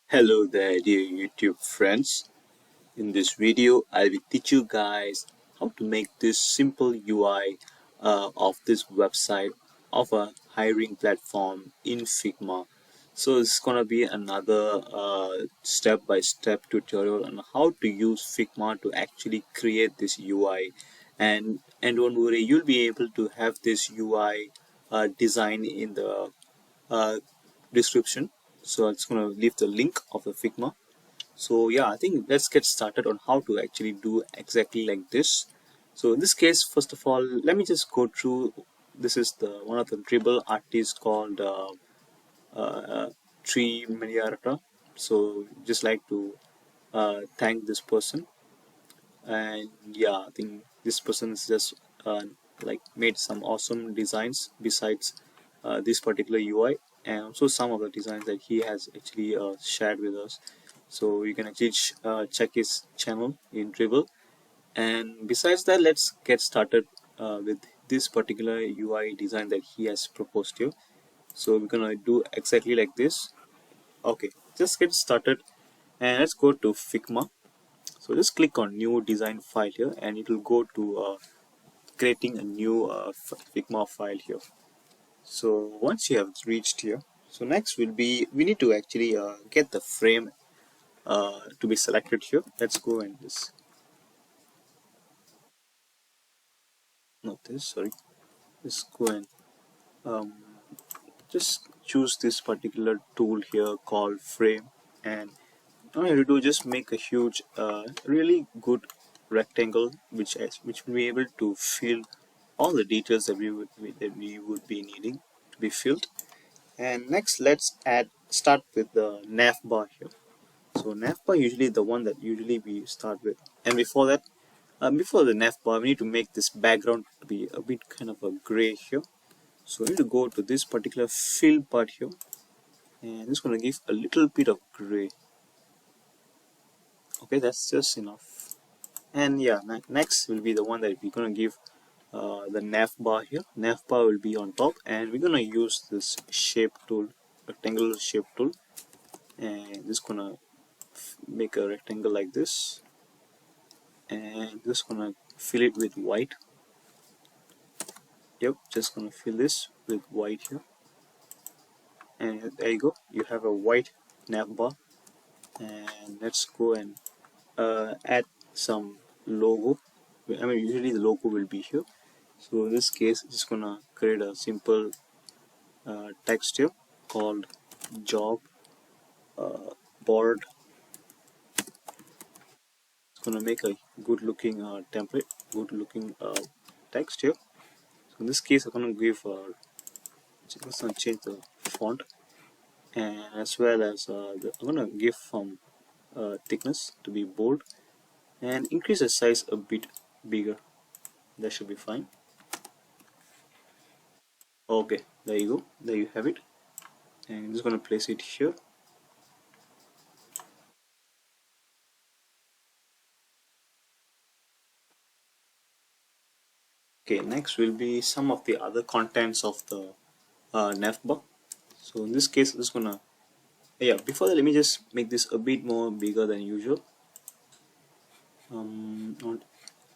Hello there, dear YouTube friends. In this video, I will teach you guys how to make this simple UI of this website of a hiring platform in Figma. So it's gonna be another step-by-step tutorial on how to use Figma to actually create this UI. And don't worry, you'll be able to have this UI design in the uh, description. So it's gonna leave the link of the Figma. So yeah, I think let's get started on how to actually do exactly like this. So in this case, first of all, let me just go through. This is the one of the dribble artists called Tree Mediarata. So just like to thank this person, and yeah, I think this person is just like made some awesome designs besides this particular UI, and also some of the designs that he has actually shared with us. So you can actually check his channel in dribble. And besides that, let's get started with this particular UI design that he has proposed here. So we're gonna do exactly like this. Okay, just get started, and let's go to Figma. So just click on new design file here, and it will go to creating a new Figma file here. So once you have reached here, so next will be we need to actually get the frame to be selected here. Let's go and just not this, sorry. Just go and um, just choose this particular tool here called frame, and all you have to do is just make a huge, really good rectangle which will be able to fill all the details that we would be needing to be filled. And next, let's start with the nav bar here. So nav bar usually the one that usually we start with, and before the nav bar, we need to make this background to be a bit kind of a gray here. So we need to go to this particular fill part here, and it's going to give a little bit of gray. Okay, that's just enough. And yeah, next will be the one that we're going to give the nav bar here. Nav bar will be on top, and we're going to use this shape tool, rectangular shape tool, and just going to make a rectangle like this, and just going to fill it with white. Yep, just going to fill this with white here, and there you go, you have a white nav bar. And let's go and add some logo. I mean, usually the logo will be here. So in this case, just gonna create a simple text here called job board. It's gonna make a good looking template, good looking text here. So in this case, I'm gonna give just gonna change the font, and as well as I'm gonna give some thickness to be bold, and increase the size a bit bigger. That should be fine. Okay, there you go, there you have it. And I'm just gonna place it here. Okay, next will be some of the other contents of the navbar. So in this case, I'm just gonna, yeah, before that, let me just make this a bit more bigger than usual. On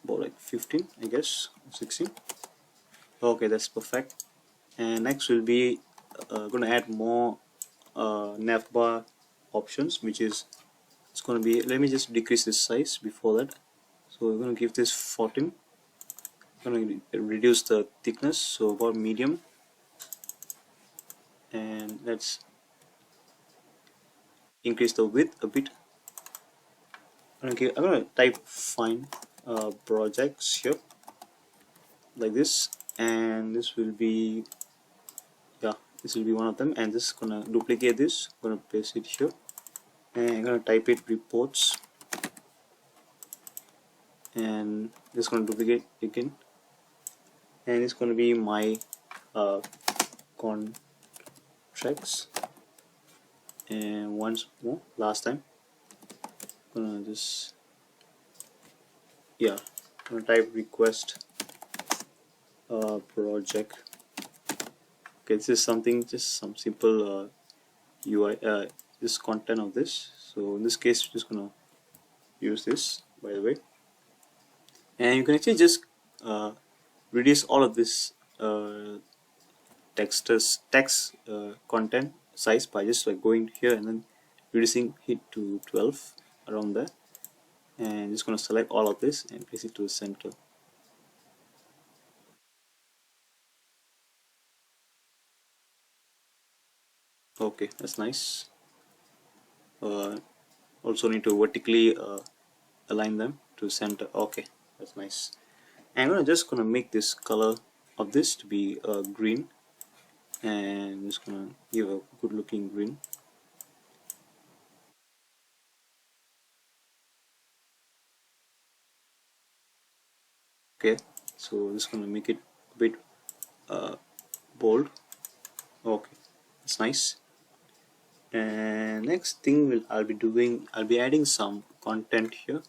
about like 15, I guess, 16. Okay, that's perfect. And next will be gonna add more navbar options, which is it's gonna be. Let me just decrease this size before that. So we're gonna give this 14. I'm gonna reduce the thickness, so about medium, and let's increase the width a bit. Okay, I'm gonna type find projects here like this, and this will be, yeah, this will be one of them. And just gonna duplicate this, gonna paste it here, and I'm gonna type it reports, and just gonna duplicate again, and it's gonna be my uh, contracts. And once more, last time, gonna just, yeah, gonna type request project. Okay, this is something, just some simple UI this content of this. So in this case, we're just gonna use this, by the way, and you can actually just reduce all of this text content size by just like going here and then reducing it to 12 around there, and just gonna select all of this and place it to the center. Okay, that's nice. Also need to vertically align them to center. Okay, that's nice. And I'm just gonna make this color of this to be green, and just gonna give a good looking green. Okay, so just gonna make it a bit uh, bold. Okay, that's nice. And next thing I'll be doing, I'll be adding some content here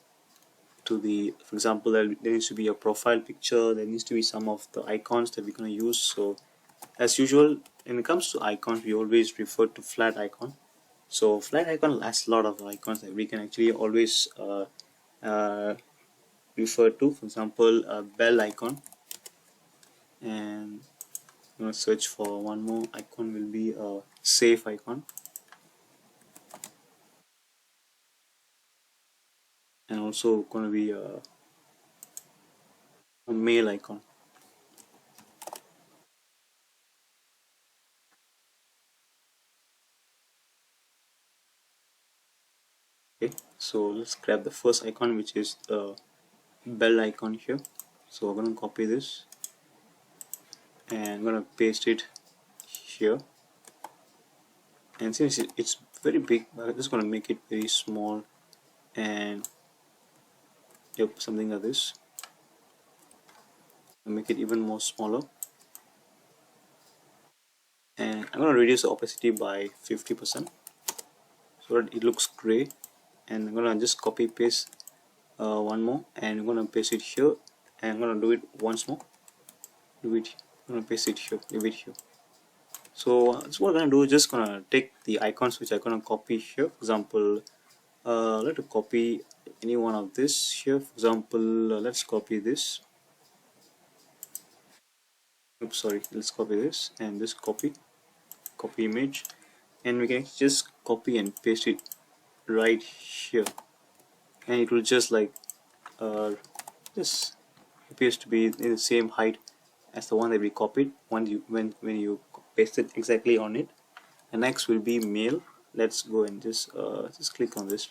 to the, for example, there needs to be a profile picture, there needs to be some of the icons that we're going to use. So as usual, when it comes to icons, we always refer to flat icon. So flat icon has a lot of icons that we can actually always uh, refer to. For example, a bell icon, and I'm going to search for one more icon, will be a safe icon, and also going to be a mail icon. Okay, so let's grab the first icon, which is the bell icon here. So I'm going to copy this and I'm going to paste it here, and since it's very big, I'm just going to make it very small, and yep, something like this. I'll make it even more smaller, and I'm going to reduce the opacity by 50% so that it looks gray. And I'm going to just copy paste one more, and I'm going to paste it here, and I'm going to do it once more. Do it. I'm going to paste it here. Leave it here. So what I'm gonna do is just gonna take the icons which I'm gonna copy here. For example, let's copy any one of this here. For example, let's copy this. Oops, sorry. Let's copy this and just copy image, and we can just copy and paste it right here, and it will just like this appears to be in the same height as the one that we copied when you paste it exactly on it. And next will be mail. Let's go and just click on this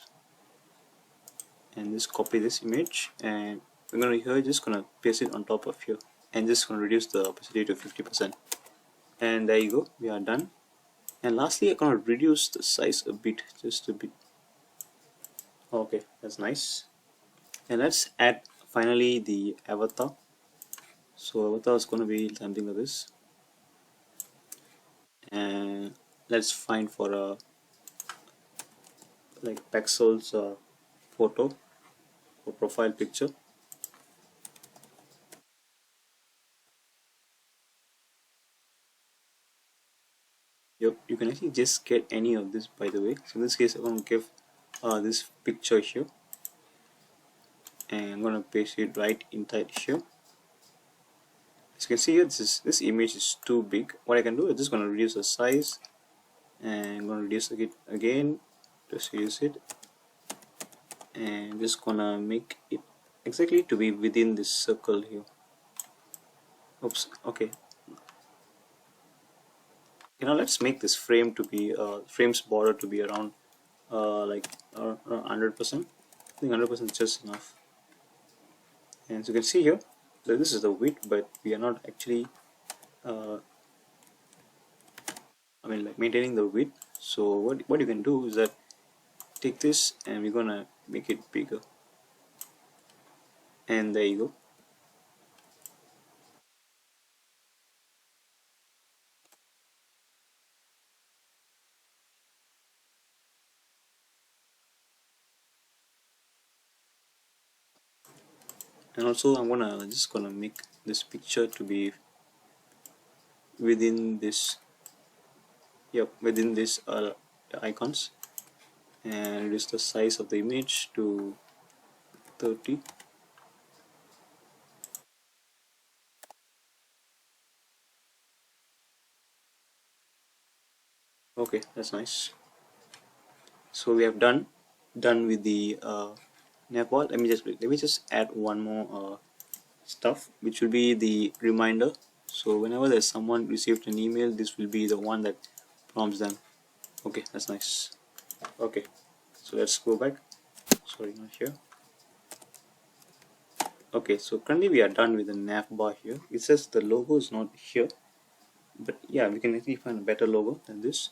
and just copy this image, and we're gonna here just gonna paste it on top of here, and just gonna reduce the opacity to 50%. And there you go, we are done. And lastly, I'm gonna reduce the size a bit, just a bit. Okay, that's nice. And let's add finally the avatar. So avatar is gonna be something like this, and let's find for a like pixels photo or profile picture. You can actually just get any of this, by the way. So in this case, I'm going to give this picture here, and I'm going to paste it right inside here. As you can see here, this image is too big. What I can do is just going to reduce the size, and I'm going to reduce it again, just reduce it, and just gonna make it exactly to be within this circle here. Oops, okay. Let's make this frame to be frame's border to be around like 100%. I think 100% is just enough. And as you can see here, so this is the width, but we are not actually uh, like maintaining the width. So what you can do is that take this and we're gonna make it bigger, and there you go. And also I'm just gonna make this picture to be within this, yep, within this icons. and reduce the size of the image to 30. Okay, that's nice. So we have done with the nav wall. Let me just add one more stuff, which will be the reminder. So whenever there's someone received an email, this will be the one that prompts them. Okay, that's nice. Okay, so let's go back. Sorry, not here. Okay, so currently we are done with the nav bar here. It says the logo is not here, but yeah, we can actually find a better logo than this.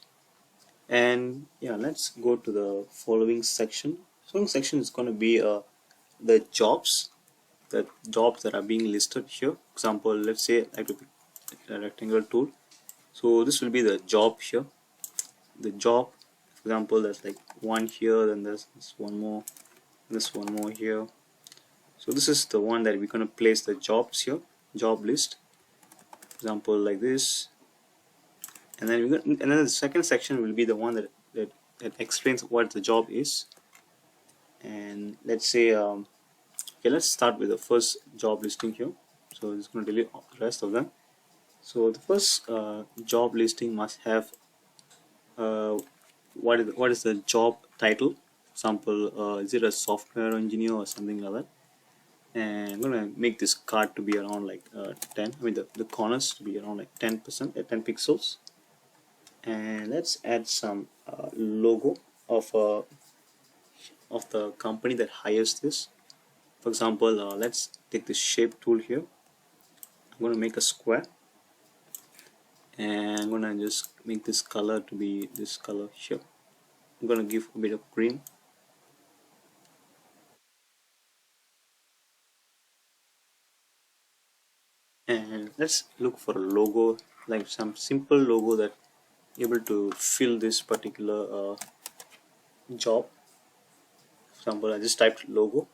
And yeah, let's go to the following section. Following section is going to be the jobs, the jobs that are being listed here. Example, let's say I to pick a rectangle tool. So this will be the job here. The job, for example, there's like one here, then there's this one more, this one more here. So this is the one that we're going to place the jobs here, job list. For example, like this. And then the second section will be the one that explains what the job is. And let's say okay, let's start with the first job listing here. So it's going to delete the rest of them. So the first job listing must have uh, what is the job title. Example, is it a software engineer or something like that? And I'm gonna make this card to be around like 10. I mean the corners to be around like 10%, 10 pixels. And let's add some logo of the company that hires this. For example, let's take this shape tool here. I'm going to make a square, and I'm going to just make this color to be this color here. I'm going to give a bit of green, and let's look for a logo, like some simple logo that able to fill this particular job. For example, I just typed logo,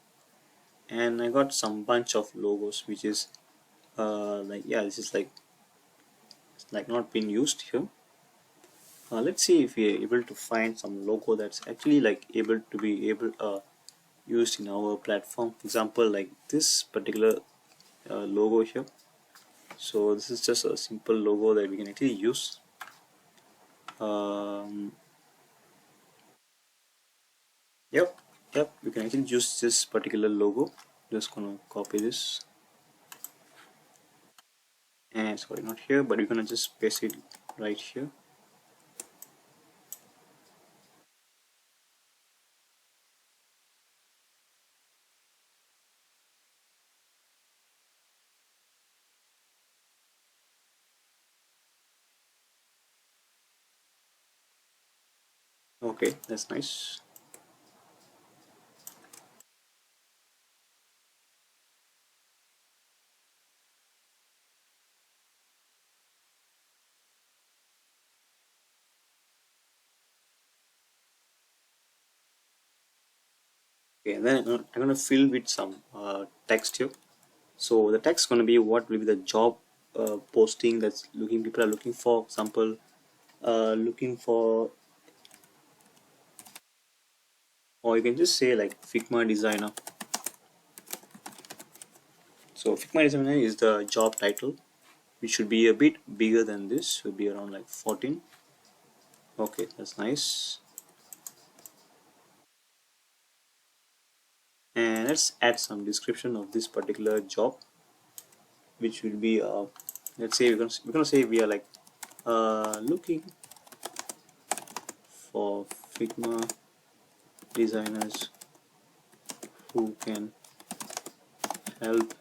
and I got some bunch of logos, which is like, yeah, this is like not being used here. Let's see if we are able to find some logo that's actually like able to be used in our platform. For example, like this particular logo here. So this is just a simple logo that we can actually use. um, yep, we can actually use this particular logo. Just gonna copy this, and sorry, not here, but we're gonna just paste it right here. Okay, that's nice. Okay, and then I'm gonna fill with some text here. So the text is going to be what will be the job posting that's looking people are looking for. Example, looking for, or you can just say like Figma designer. So Figma designer is the job title, which should be a bit bigger than this. Should be around like 14. Okay, that's nice. And let's add some description of this particular job, which will be let's say we're gonna say we are like looking for Figma designers who can help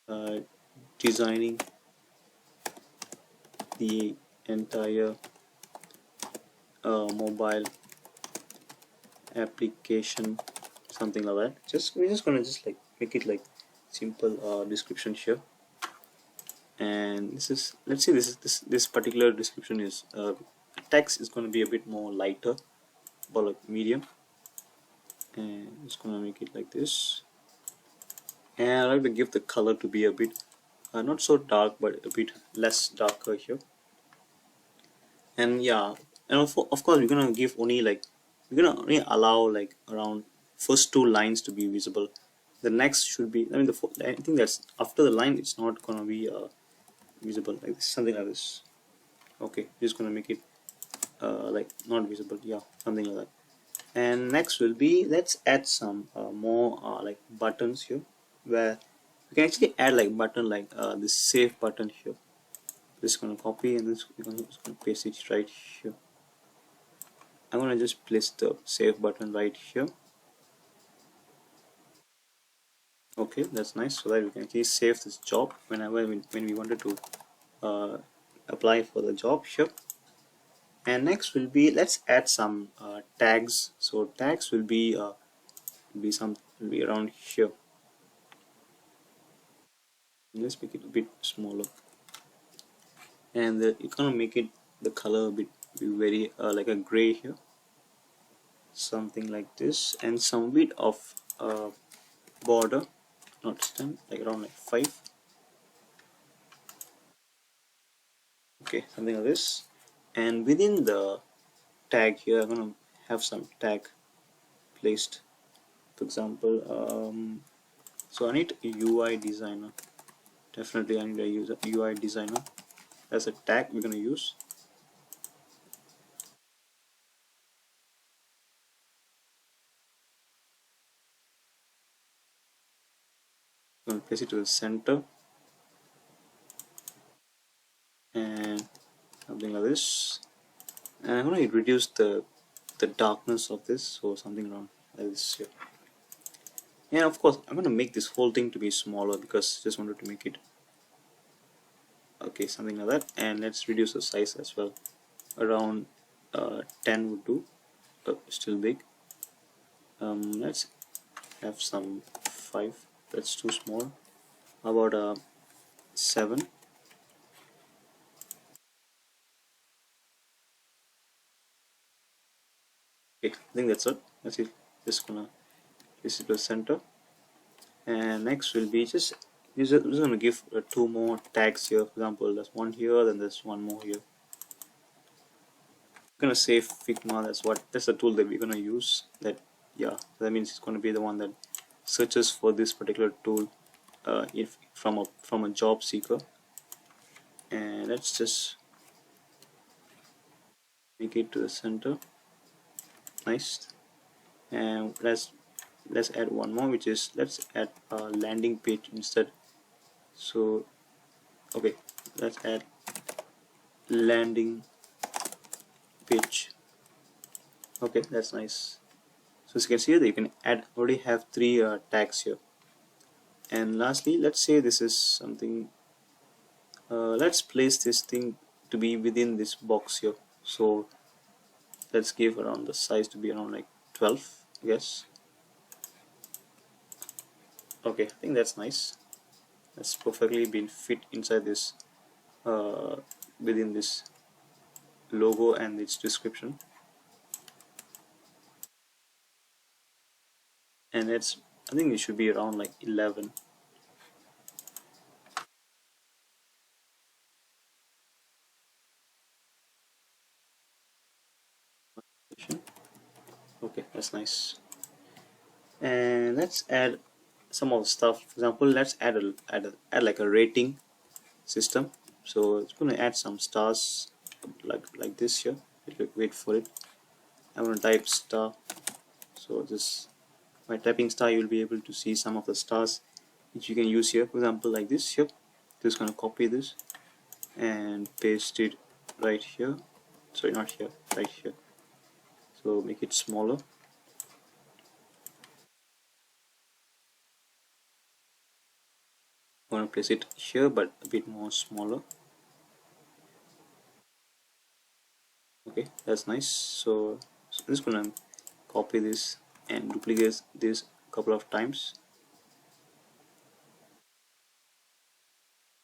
uh, designing the entire mobile application, something like that. Just we're just gonna just like make it like simple description here. And this is, let's see, this particular description is text is going to be a bit more lighter, or like medium, and it's going to make it like this. And I like to give the color to be a bit not so dark, but a bit less darker here. And yeah, And of course we're gonna give only like we're gonna only allow like around first two lines to be visible. The next should be, I mean, I think that's after the line it's not gonna be visible, like this, something like this. Okay, just gonna make it like not visible, yeah, something like that. And next will be, let's add some more like buttons here, where we can actually add like button like this save button here. Just gonna copy and this we're just gonna paste it right here. I'm gonna just place the save button right here. Okay, that's nice, so that we can actually save this job whenever when we wanted to uh, apply for the job here. And next will be, let's add some tags. So tags will be around here. Let's make it a bit smaller, and you're gonna make it the color a bit be very like a gray here, something like this, and some bit of border, not stem, like around like 5. Okay, something like this. And within the tag here, I'm gonna have some tag placed. For example, so I need a UI designer. Definitely I need a UI designer as a tag we're gonna use. I'm gonna place it to the center and something like this. And I'm gonna reduce the darkness of this, so something around like this here. And of course I'm gonna make this whole thing to be smaller because I just wanted to make it okay, something like that. And let's reduce the size as well, around 10 would do, still big. Let's have some 5, that's too small. How about 7? Okay, I think that's it. That's it. Just gonna place it to the center. And next will be just gonna give two more tags here. For example, there's one here, then there's one more here. We're gonna save Figma. That's the tool that we're gonna use. That, yeah, that means it's gonna be the one that searches for this particular tool if from a job seeker. And let's just make it to the center. Nice. And let's add one more, which is, let's add a landing page instead. So okay, let's add landing page. Okay, that's nice. So as you can see that you can add already have 3 tags here. And lastly, let's say this is something, let's place this thing to be within this box here. So let's give around the size to be around like 12, I guess. Okay, I think that's nice. That's perfectly been fit inside this uh, within this logo and its description. And it's, I think it should be around like 11. Okay, that's nice. And let's add some of the stuff. For example, let's add like a rating system. So it's going to add some stars like this here. Wait for it. I'm going to type star. So this, by typing star, you'll be able to see some of the stars which you can use here. For example, like this here. Just going to copy this and paste it right here. Sorry, not here, right here. So make it smaller. I'm going to place it here, but a bit more smaller. Okay, that's nice. So I'm just gonna copy this and duplicate this a couple of times,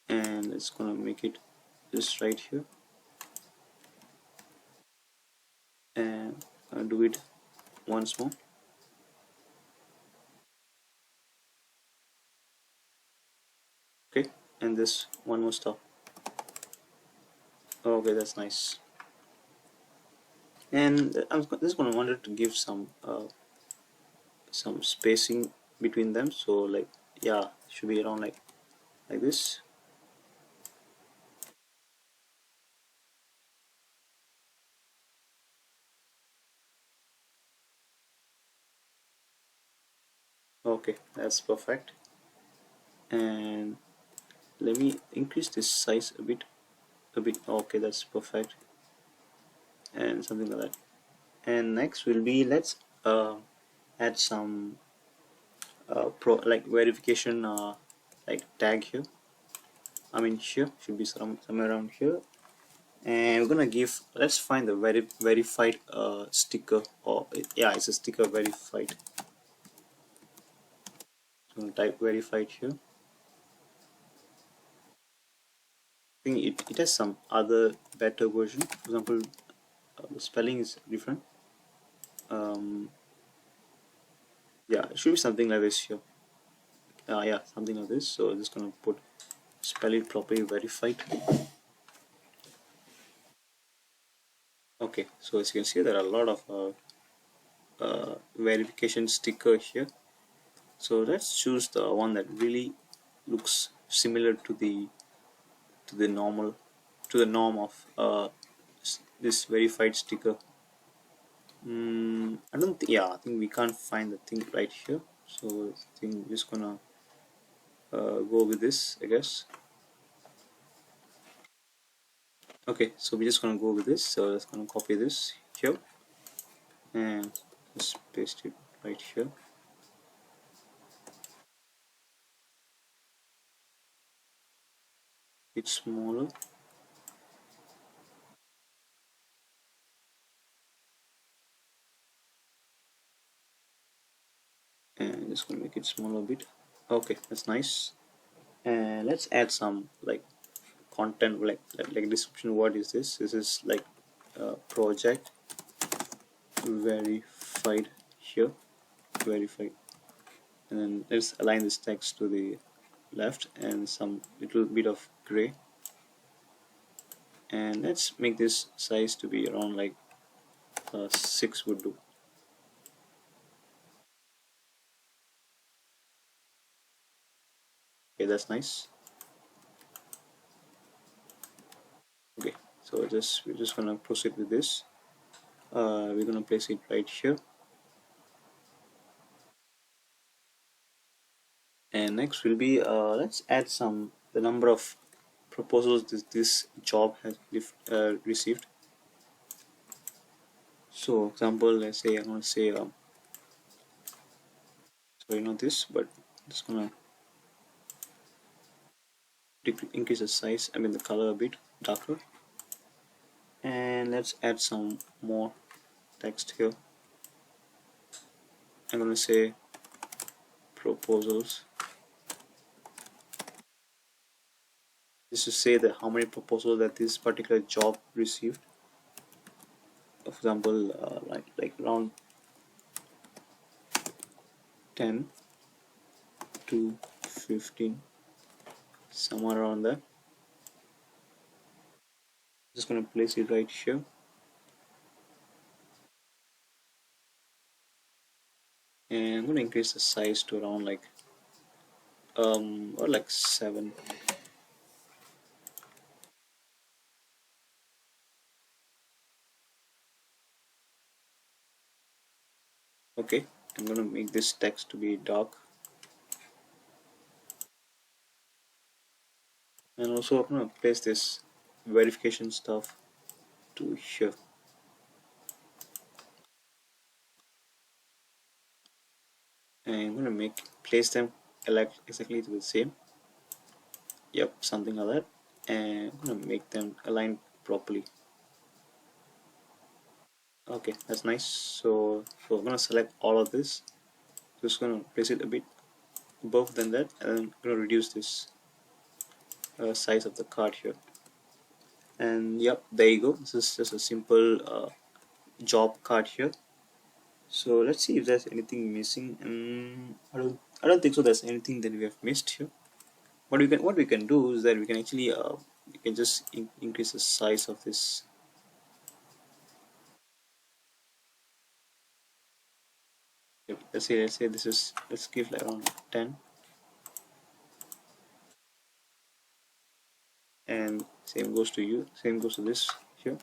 and it's gonna make it just right here, and I'll do it once more. Okay, and this one more stop. Okay, that's nice. And I'm just gonna wanted to give some spacing between them, so like, yeah, should be around like this. Okay, that's perfect. And let me increase this size a bit. Okay, that's perfect. And something like that. And next will be, let's add some pro like verification like tag here. I mean, here should be somewhere around here. And we're gonna give, let's find the verified sticker, or yeah, it's a sticker verified. So I'm gonna type verified here. I think it has some other better version. For example, the spelling is different. um, yeah, it should be something like this here. Yeah, something like this. So I'm just gonna put spell it properly verified. Okay, so as you can see, there are a lot of verification sticker here. So let's choose the one that really looks similar to the normal to the norm of this verified sticker. I don't think, yeah, I think we can't find the thing right here, so I think we're just gonna go with this, I guess. Okay, so we're just gonna go with this. So let's gonna copy this here and just paste it right here. It's smaller. And just gonna make it smaller a bit. Okay, that's nice. And let's add some like content, like description. What is this? This is like project verified here, verified. And then let's align this text to the left and some little bit of gray. And let's make this size to be around like 6 would do. Okay, that's nice. Okay, so we're just gonna proceed with this. We're gonna place it right here. And next will be, let's add some the number of proposals this job has received. So example, let's say I'm gonna say sorry, not this, but just gonna increase the size, I mean the color a bit darker. And let's add some more text here. I'm gonna say proposals. This to say that how many proposals that this particular job received. For example, like around 10 to 15, somewhere around there. Just gonna place it right here. And I'm gonna increase the size to around like or like 7. Okay, I'm gonna make this text to be dark. And also I'm gonna place this verification stuff to here. And I'm gonna place them exactly to the same. Yep, something like that. And I'm gonna make them align properly. Okay, that's nice. So I'm gonna select all of this. Just gonna place it a bit above than that, and then I'm gonna reduce this size of the card here. And yep, there you go. This is just a simple job card here. So let's see if there's anything missing. I don't think so there's anything that we have missed here. What we can do is that we can actually we can just increase the size of this let's say this is, let's give like around 10, and same goes to you, same goes to this here,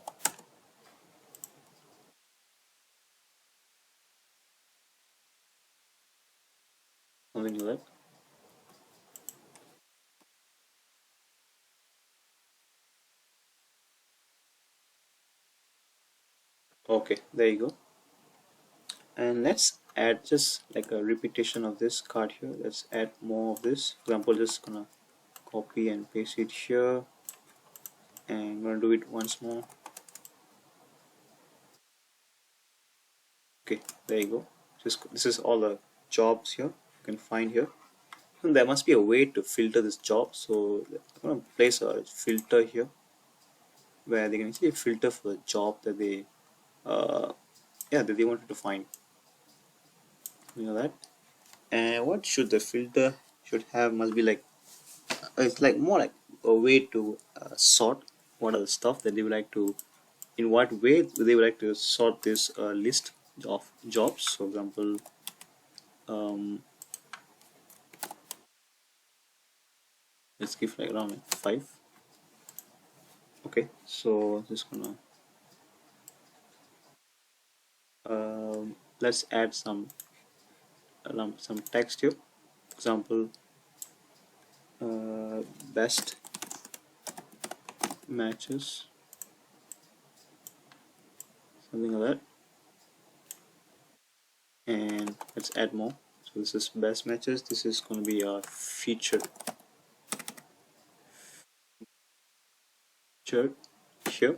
something like that. Okay, there you go. And let's add just like a repetition of this card here. Let's add more of this. For example, just gonna copy and paste it here, and I'm gonna do it once more. Okay, there you go. Just this is all the jobs here you can find here. And there must be a way to filter this job, so I'm gonna place a filter here where they can actually filter for the job that they yeah, that they wanted to find. You know that. And what should the filter should have must be like, it's like more like a way to sort what are the stuff that they would like to, in what way they would like to sort this list of jobs. So, for example, um, let's give like around like 5. Okay, so just gonna let's add some text here. For example, best matches, something like that. And let's add more. So this is best matches. This is going to be a featured here,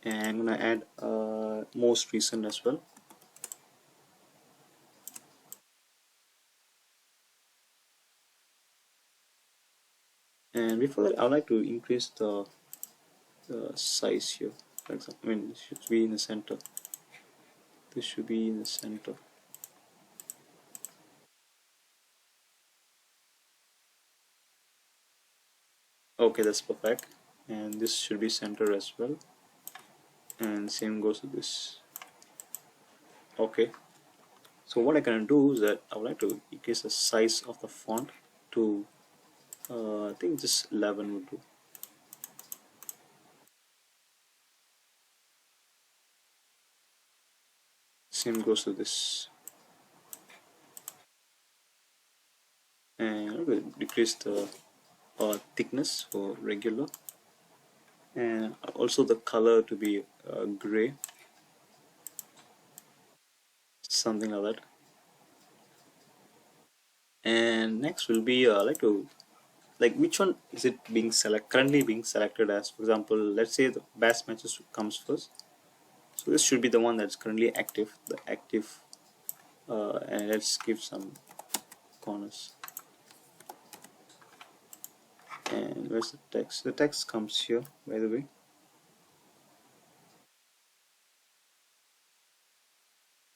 and I'm going to add most recent as well. And before that, I would like to increase the size here. For example, I mean, it should be in the center. This should be in the center. Okay, that's perfect. And this should be center as well. And same goes to this. Okay. So what I can do is that I would like to increase the size of the font to I think just 11 would do. Same goes to this. And I will decrease the thickness for regular, and also the color to be gray, something like that. And next will be like to, like, which one is it being currently being selected as. For example, let's say the best matches comes first, so this should be the one that's currently active, the active, and let's give some corners. And where's the text? The text comes here, by the way.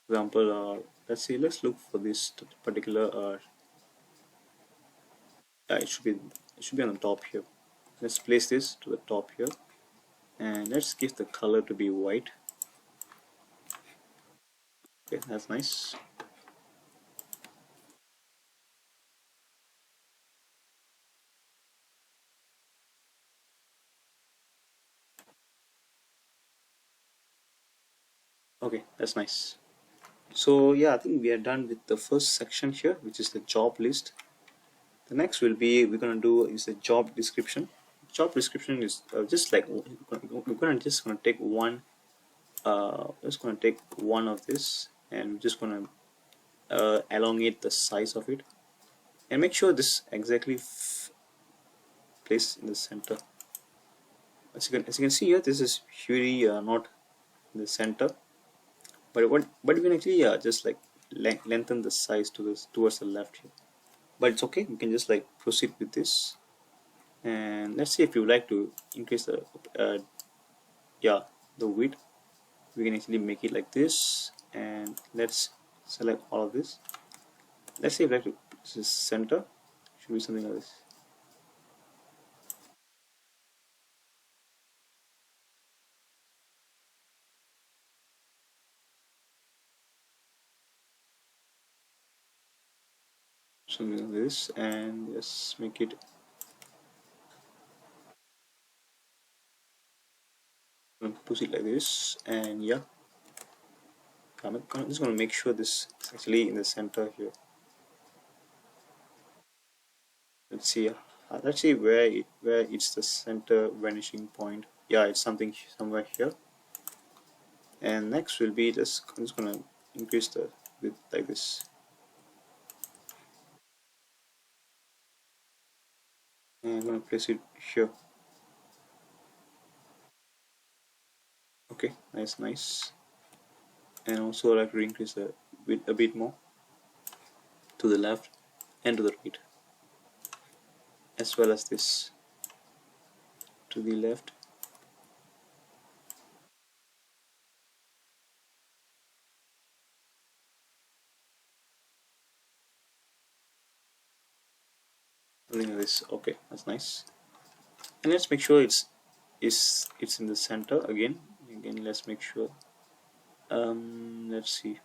For example, let's look for this particular it should be on the top here. Let's place this to the top here, and let's give the color to be white. Okay, that's nice. Okay, that's nice. So yeah, I think we are done with the first section here, which is the job list. The next will be, we're gonna do is the job description. Job description is just like we're gonna take one. Just gonna take one of this, and we're just gonna elongate the size of it, and make sure this exactly placed in the center. As you can see here, this is really not in the center, but we can actually just like lengthen the size to this towards the left here. But it's okay. We can just like proceed with this, and let's see if you would like to increase the uh, yeah, the width. We can actually make it like this, and let's select all of this. Let's say if like to, this is center, should be something like this. something like this, and just make it push it like this. And yeah, I'm just gonna make sure this is actually in the center here. Let's see where it's the center vanishing point. Yeah, it's something somewhere here. And next will be this. I'm just gonna increase the width like this, and I'm gonna place it here. Okay, nice. And also I like to increase the width a bit more to the left and to the right, as well as this to the left. Something like this. Okay, that's nice. And let's make sure it's in the center again. Let's make sure. Let's see.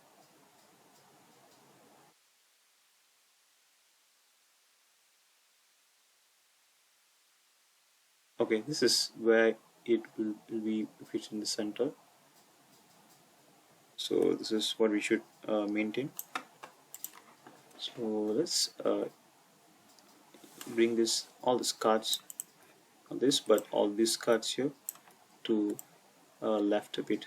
Okay, this is where it will be if it's in the center. So this is what we should maintain. So let's bring this all these cards on this, but all these cards here to left a bit,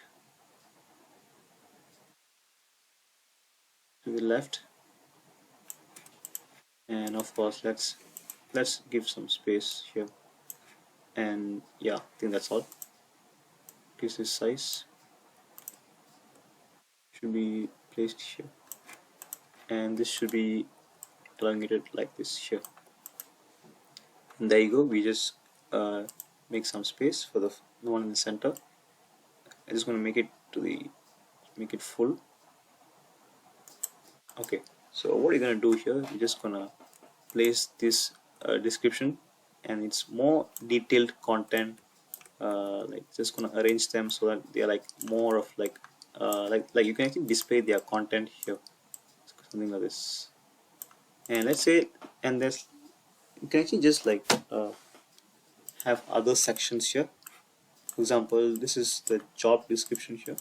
to the left. And of course let's give some space here. And yeah, I think that's all. Increase this size, should be placed here, and this should be elongated like this here. And there you go. We just make some space for the one in the center. I'm just going to make it make it full. Okay, so what you're going to do here, you're just going to place this description, and it's more detailed content, like just going to arrange them so that they're like more of like you can actually display their content here, something like this. And let's say, and there's, you can actually just like have other sections here. For example, this is the job description here,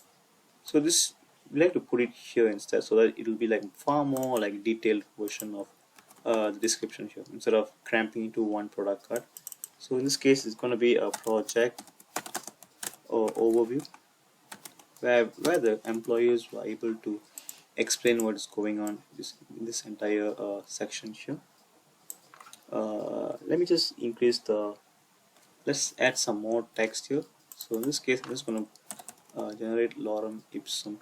so this we like to put it here instead, so that it will be like far more like detailed version of the description here, instead of cramping into one product card. So in this case, it's going to be a project or overview, where the employees were able to explain what is going on in this entire section here. Let me just increase the, let's add some more text here. So in this case, I'm just going to generate lorem ipsum.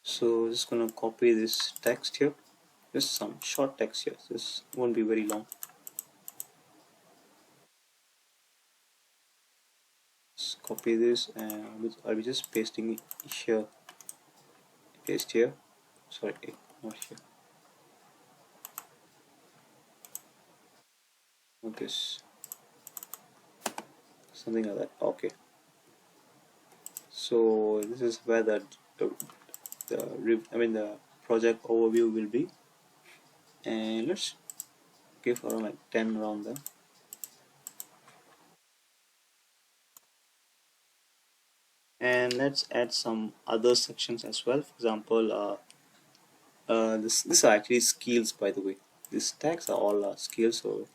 So just going to copy this text here, just some short text here. This won't be very long. Just copy this, and I'll be just pasting it here. Paste here. Sorry, not here. Not this. Something like that. Okay. So this is where the project overview will be, and let's give around like 10 around there. And let's add some other sections as well. For example, this are actually skills, by the way. These tags are all skills, so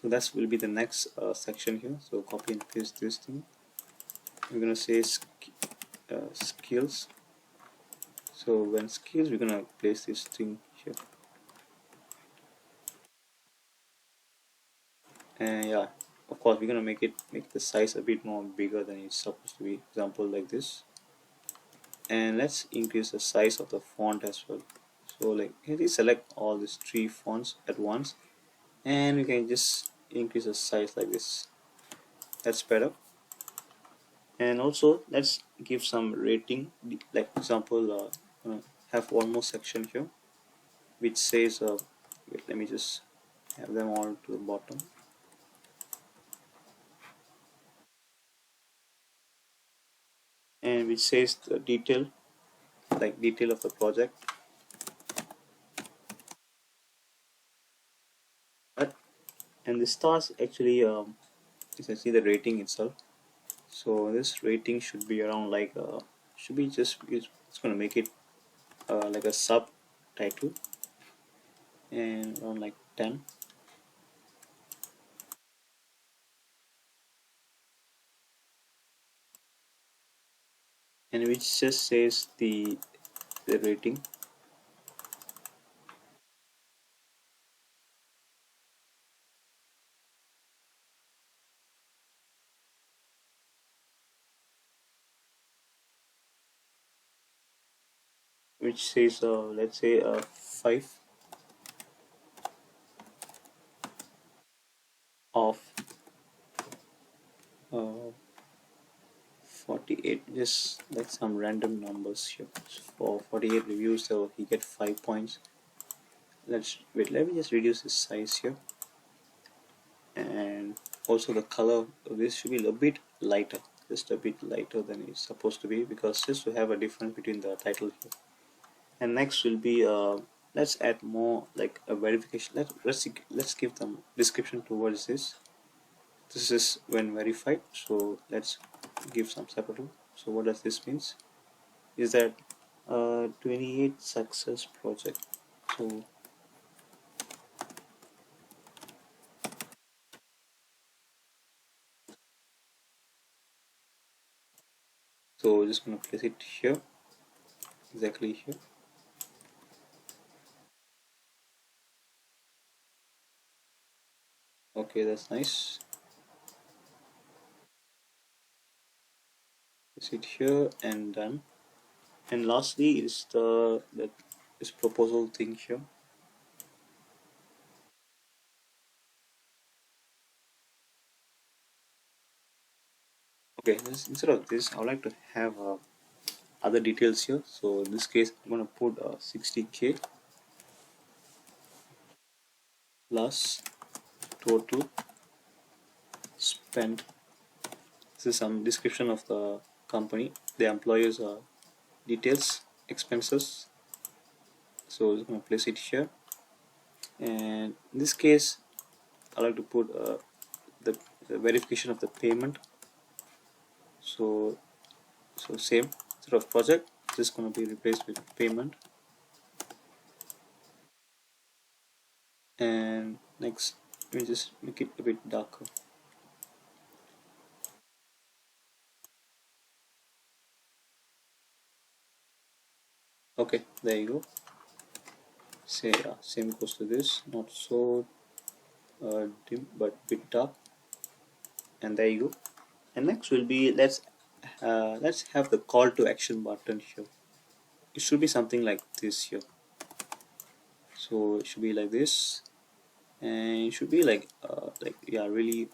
that will be the next section here. So copy and paste this thing. We're gonna say skills. So when skills, we're gonna place this thing here. And yeah, of course we're gonna make the size a bit more bigger than it's supposed to be. Example like this. And let's increase the size of the font as well. So like, can you select all these 3 fonts at once, and we can just increase the size like this. That's better. And also let's give some rating, like for example, have one more section here which says wait, let me just have them all to the bottom, and which says the detail, like detail of the project. But and the stars actually you can see the rating itself. So this rating should be around like should be just it's gonna make it like a subtitle and around like 10, and which just says the rating, which says let's say 5 of 48, just like some random numbers here. So for 48 reviews, so he get 5 points. Let's wait, let me just reduce the size here, and also the color of this should be a bit lighter, just a bit lighter than it's supposed to be, because just to have a difference between the title here. And next will be let's add more like a verification. Let's give them description towards this. This is when verified, so let's give some separate. So what does this means is that 28 success project. So just gonna place it here, exactly here. Okay, that's nice. Place it here and done. And lastly is this proposal thing here. Okay, instead of this, I would like to have other details here. So in this case, I'm gonna put 60K plus total spent. This is some description of the company, the employers' details, expenses. So I'm gonna place it here. And in this case, I like to put the verification of the payment. So same sort of project. This is going to be replaced with payment. And next, let me just make it a bit darker. Okay, there you go. Say same goes to this. Not so dim, but bit dark. And there you go. And next will be let's have the call to action button here. It should be something like this here. So it should be like this, and it should be like yeah, really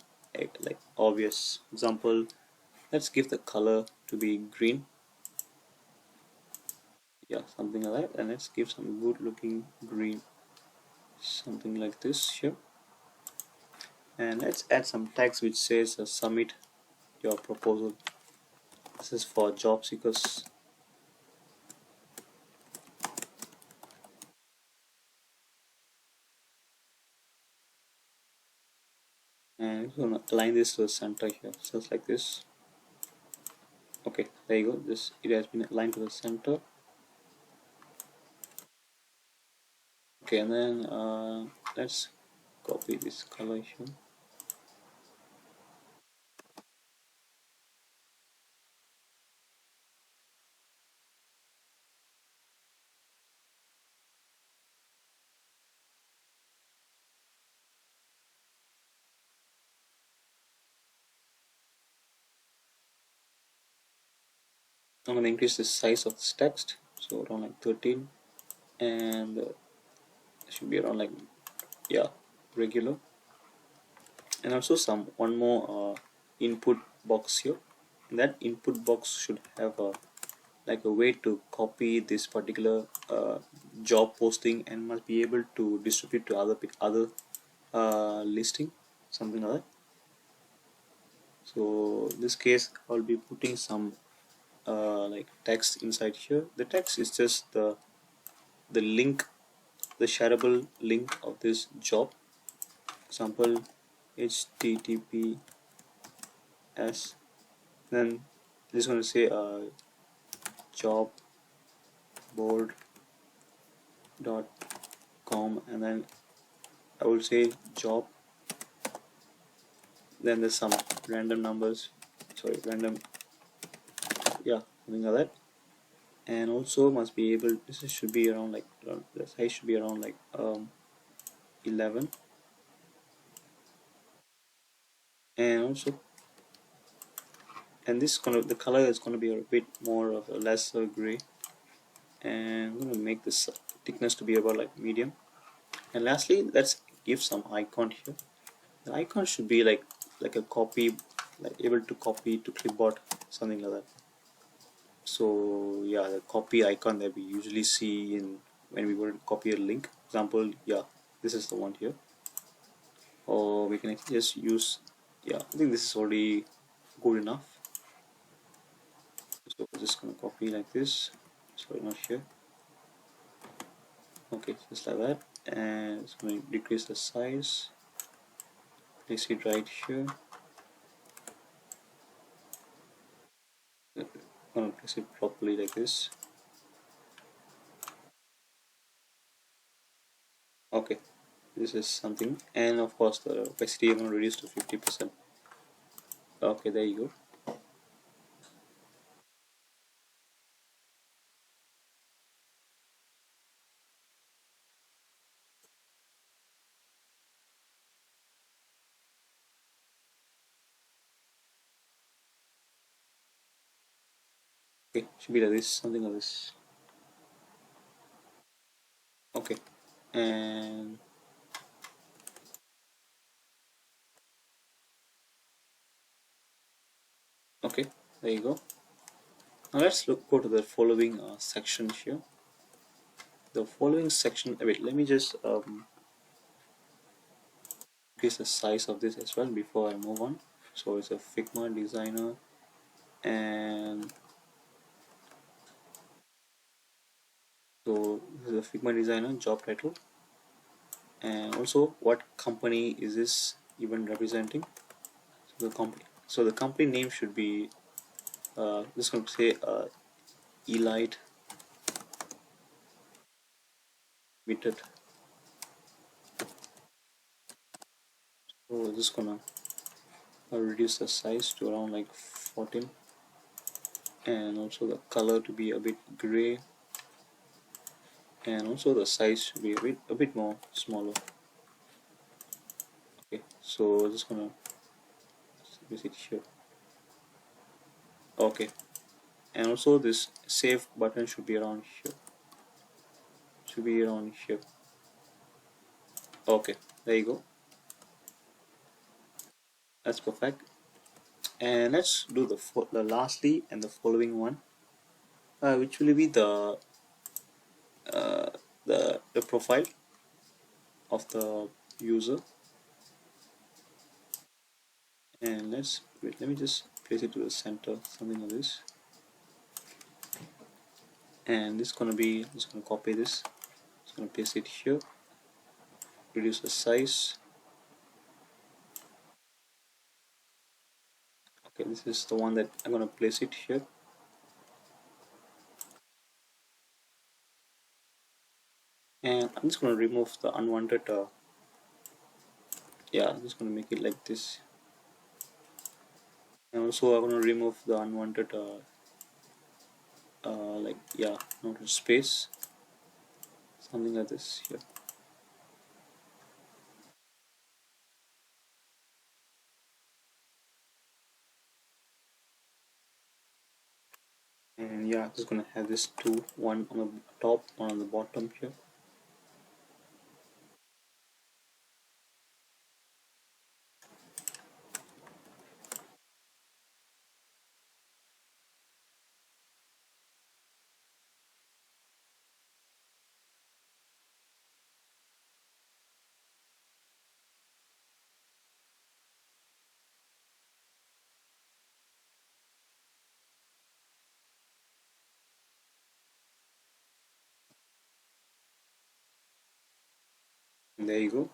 like obvious. Example, let's give the color to be green. Yeah, something like that, and let's give some good looking green, something like this here. And let's add some text which says submit your proposal. This is for job seekers. And we're gonna align this to the center here, just like this. Okay, there you go. This it has been aligned to the center. Okay, and then let's copy this color here. I'm gonna increase the size of this text, so around like 13, and it should be around like, yeah, regular. And also some one more input box here. And that input box should have a like a way to copy this particular job posting and must be able to distribute to other listing, something like that. So in this case I'll be putting some like text inside here. The text is just the link, the shareable link of this job. Example, https, then this is going to say jobboard.com, and then I will say job, then there's some random numbers, sorry, random, yeah, something like that. And also must be able, this should be around like the size should be around like 11. And also, and this gonna, the color is going to be a bit more of a lesser gray, and I'm going to make this thickness to be about like medium. And lastly, let's give some icon here. The icon should be like a copy, like able to copy to clipboard, something like that. So yeah, the copy icon that we usually see in when we want to copy a link. Example, yeah, this is the one here. Or we can just use, yeah, I think this is already good enough. So we're just gonna copy like this. Sorry, not here. Okay, just like that, and it's going to decrease the size. Place it right here. I'm gonna place it properly like this. Okay, this is something, and of course the opacity I'm going to reduce to 50%. Okay, there you go. Okay, should be like this, something like this. Okay, and okay, there you go. Now let's go to the following section here. The following section, wait, let me just increase the size of this as well before I move on. So it's a Figma designer, and so this is a Figma designer job title, and also what company is this even representing. So the company name should be just going to say Elite Limited. So just gonna reduce the size to around like 14, and also the color to be a bit gray, and also the size should be a bit more smaller. Okay, so just gonna visit here. Okay, and also this save button should be around here. Should be around here. Okay, there you go. That's perfect. And let's do the lastly and the following one, which will be uh, the profile of the user. And let's wait, let me just place it to the center, something like this. And this is gonna be, just gonna copy this, just gonna paste it here, reduce the size. Okay, this is the one that I'm gonna place it here. And I'm just gonna remove the unwanted yeah, I'm just gonna make it like this. And also I'm gonna remove the unwanted like, yeah, not space, something like this here. And yeah, just gonna have this two, one on the top, one on the bottom here. And there you go.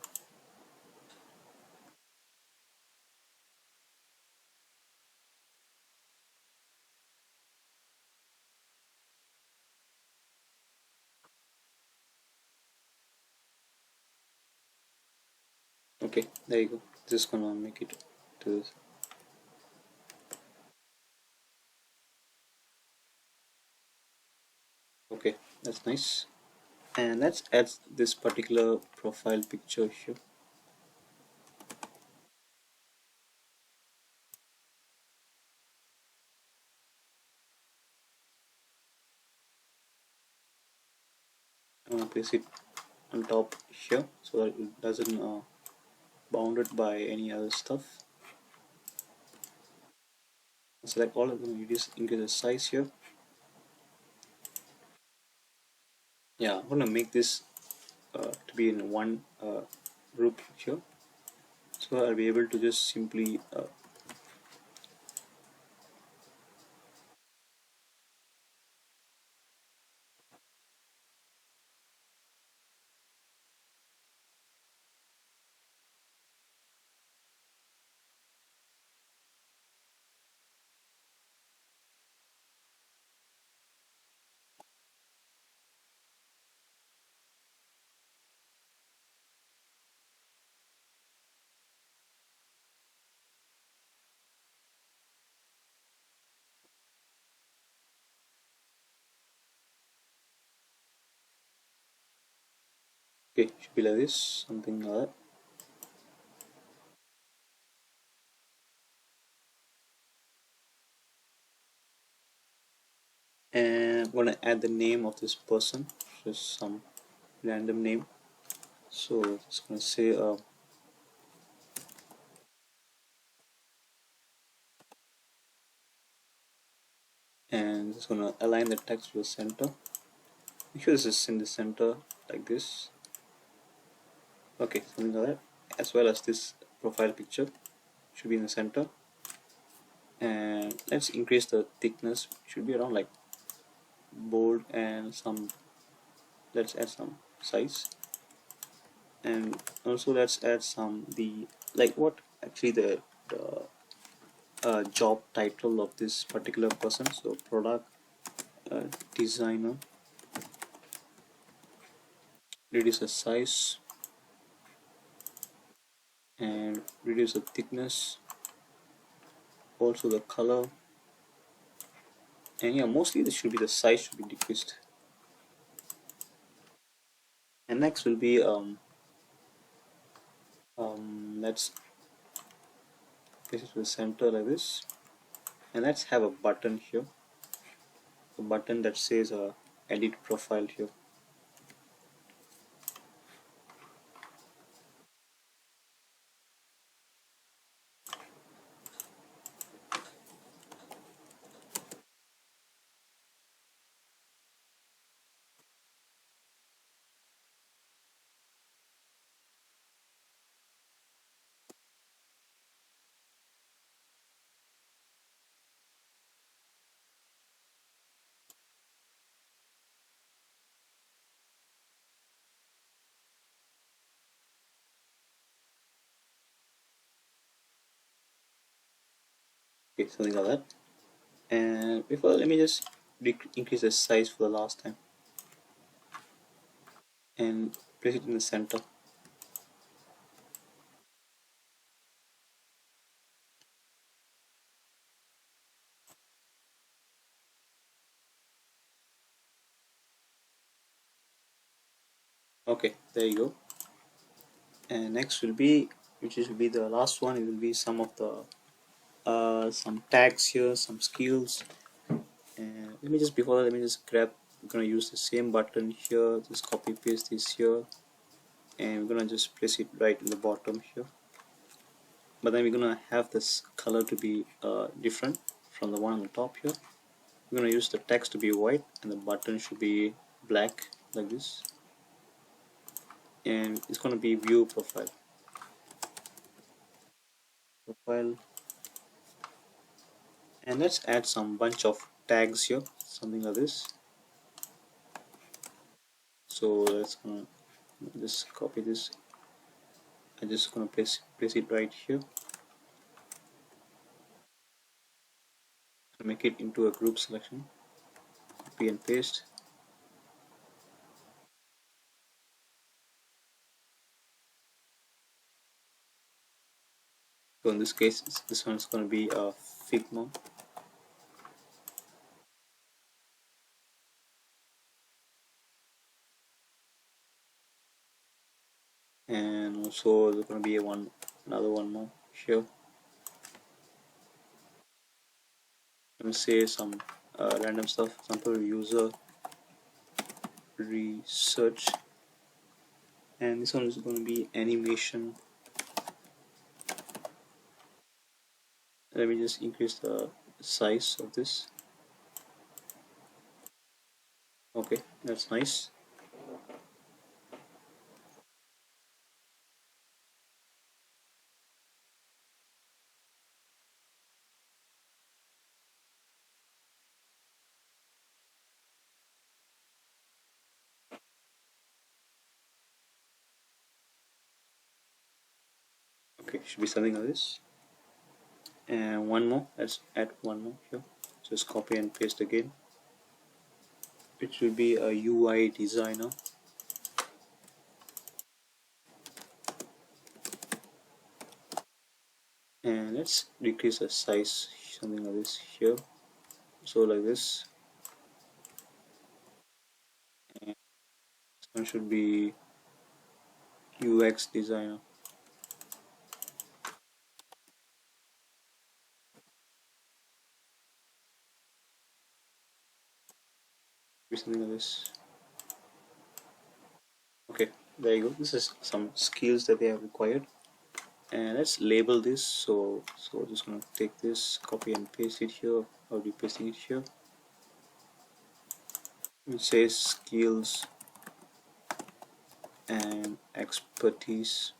Okay, there you go. Just gonna make it to this. Okay, that's nice. And let's add this particular profile picture here. I'm gonna place it on top here so that it doesn't bounded by any other stuff. Select all of them, reduce increase the size here. Yeah, I'm gonna make this to be in one group here, so I'll be able to just simply okay, should be like this, something like that. And I'm gonna add the name of this person, just some random name. So it's gonna say and it's gonna align the text to the center. Make sure this is in the center like this. Okay, something like that. As well as this profile picture should be in the center. And let's increase the thickness. Should be around like bold and some. Let's add some size. And also let's add some the like what actually the job title of this particular person. So product uh, designer. Reduce the size and reduce the thickness, also the color, and yeah, mostly this should be the size should be decreased. And next will be let's place it to the center like this, and let's have a button here, a button that says edit profile here. Okay, something like that. And before, let me just increase the size for the last time and place it in the center. Okay, there you go. And next will be, which is will be the last one, it will be some of the some tags here, some skills. And let me just before that, let me just grab, we're gonna use the same button here, just copy paste this here, and we're gonna just place it right in the bottom here. But then we're gonna have this color to be different from the one on the top here. We're gonna use the text to be white and the button should be black like this, and it's gonna be view profile. And let's add some bunch of tags here, something like this. So let's just copy this I'm just gonna place it right here, make it into a group selection, copy and paste. So in this case, this one's going to be a Figma, and also there's going to be another one more here. Let me say some random stuff. For example, user research, and this one is going to be animation. Let me just increase the size of this. Okay, that's nice. Okay, should be something like this. And one more, let's add one more here. Just copy and paste again. It will be a UI designer. And let's decrease the size, something like this here. So like this. And this one should be UX designer. Something like this. Okay, there you go. This is some skills that they have required. And let's label this. So just gonna take this, copy and paste it here. I'll be pasting it here. It says skills and expertise.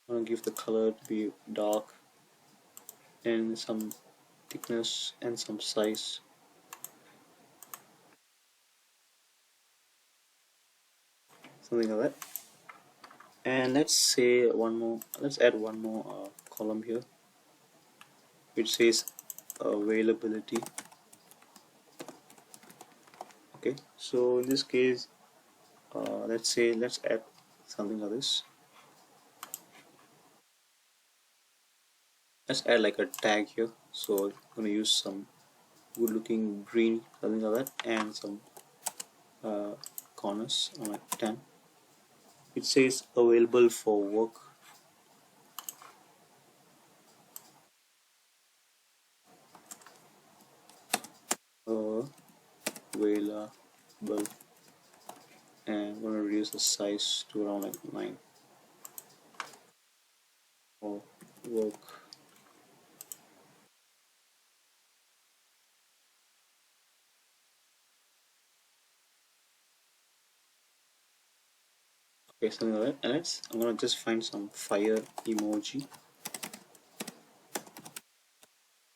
I'm gonna give the color to be dark and some thickness and some size. Something like that. And let's say one more. Let's add one more column here, which says availability. Okay, so in this case, let's add something like this. Let's add like a tag here. So I'm gonna use some good looking green, something like that, and some corners on like 10. It says available for work. Available, and I'm gonna reduce the size to around like 9 for work. Okay, something like that. And I'm gonna just find some fire emoji,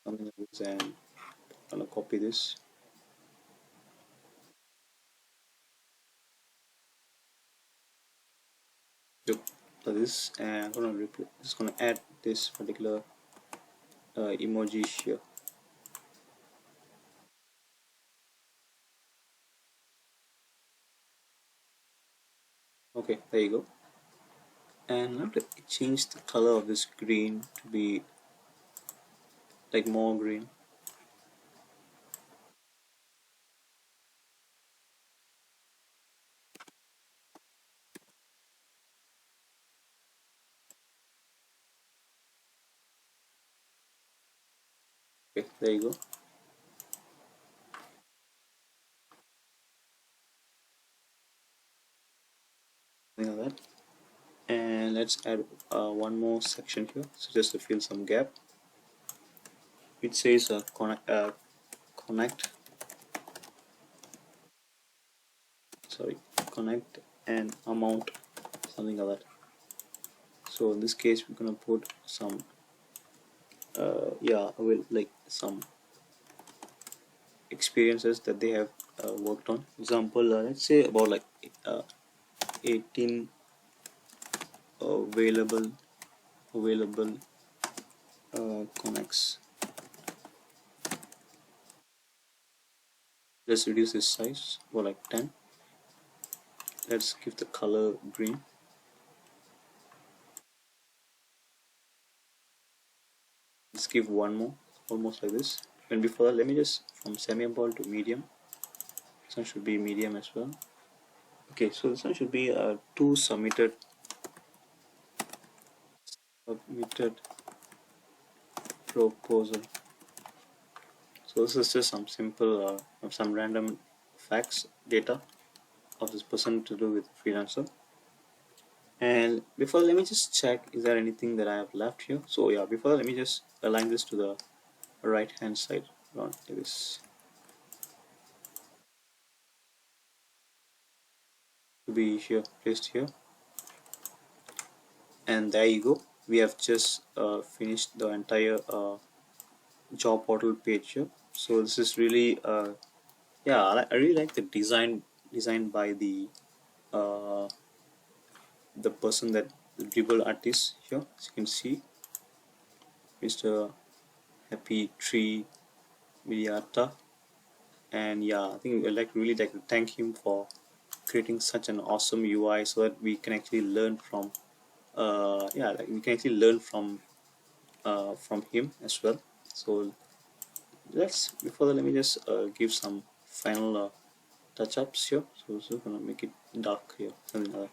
something like this, and I'm gonna copy this. Yep, like this, and I'm gonna just gonna add this particular emoji here. Okay, there you go. And I'm gonna change the color of this green to be like more green. Okay, there you go. Something like that. And let's add one more section here, so just to fill some gap. It says connect connect and amount, something like that. So in this case we're gonna put some like some experiences that they have worked on. Example, let's say about like 18 available comics. Let's reduce this size for like 10. Let's give the color green. Let's give one more, almost like this. And before that, let me just from semi-ball to medium. This one should be medium as well. Okay, so this one should be a two submitted proposal. So this is just some simple, some random facts, data of this person to do with freelancer. And before, let me just check, is there anything that I have left here? So yeah, before let me just align this to the right hand side around like this to be here, placed here. And there you go, we have just finished the entire job portal page here. So this is really yeah, I really like the design by uh, the person, that the dribble artist here, as you can see, Mr. Happy Tree Miliata. And yeah, I think I'd really like to thank him for creating such an awesome UI, so that we can actually learn from yeah, like we can actually learn from him as well. So let's, before that, let me just give some final touch-ups here. So this is gonna make it dark here, something like that.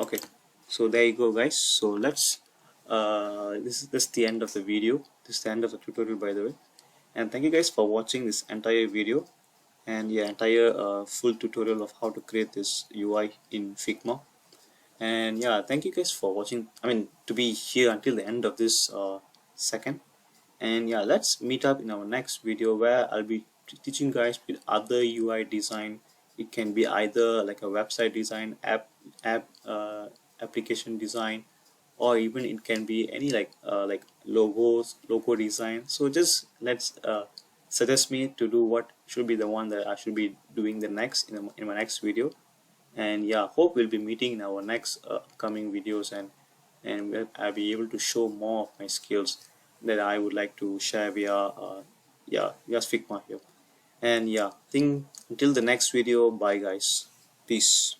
Okay, so there you go guys. So let's this is the end of the video. This is the end of the tutorial, by the way. And thank you guys for watching this entire video, and yeah, entire full tutorial of how to create this UI in Figma. And yeah, thank you guys for watching, I mean, to be here until the end of this second. And yeah, let's meet up in our next video, where I'll be teaching guys with other UI design. It can be either like a website design, application design, or even it can be any like logo design. So just let's suggest me to do what should be the one that I should be doing the next in my next video. And yeah, hope we'll be meeting in our next upcoming videos, and I'll be able to show more of my skills that I would like to share via yeah, via Figma here. And yeah, think until the next video, bye guys, peace.